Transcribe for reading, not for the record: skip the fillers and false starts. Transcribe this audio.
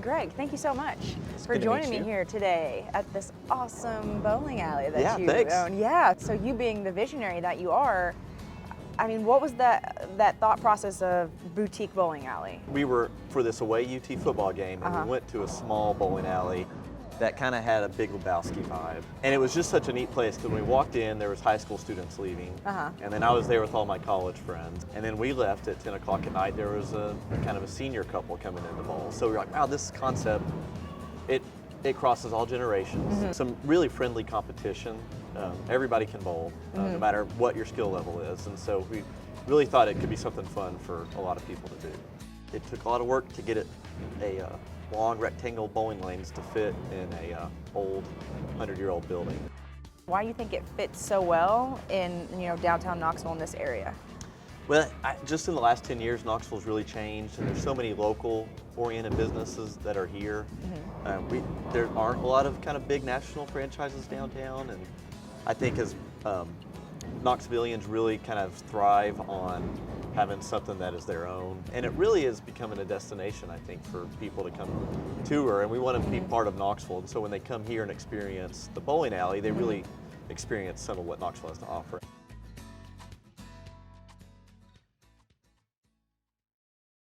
Greg, thank you so much for good to meet joining me you. here today at this awesome bowling alley that Yeah, you thanks. own. Yeah, so you being the visionary that you are, I mean, what was that thought process of boutique bowling alley? We were for this away UT football game, and we went to a small bowling alley that kind of had a Big Lebowski vibe. And it was just such a neat place because when we walked in, there was high school students leaving. And then I was there with all my college friends. And then we left at 10 o'clock at night. There was a kind of a senior couple coming in to bowl. So we were like, wow, this concept, it crosses all generations. Some really friendly competition. Everybody can bowl, no matter what your skill level is. And so we really thought it could be something fun for a lot of people to do. It took a lot of work to get it a long rectangle bowling lanes to fit in a old 100-year-old building. Why do you think it fits so well in downtown Knoxville in this area? Well, just in the last 10 years, Knoxville's really changed, and there's so many local-oriented businesses that are here. There aren't a lot of kind of big national franchises downtown, and I think as Knoxvillians really kind of thrive on having something that is their own. And it really is becoming a destination, I think, for people to come tour, and we want to be part of Knoxville. And so when they come here and experience the bowling alley, they really experience some of what Knoxville has to offer.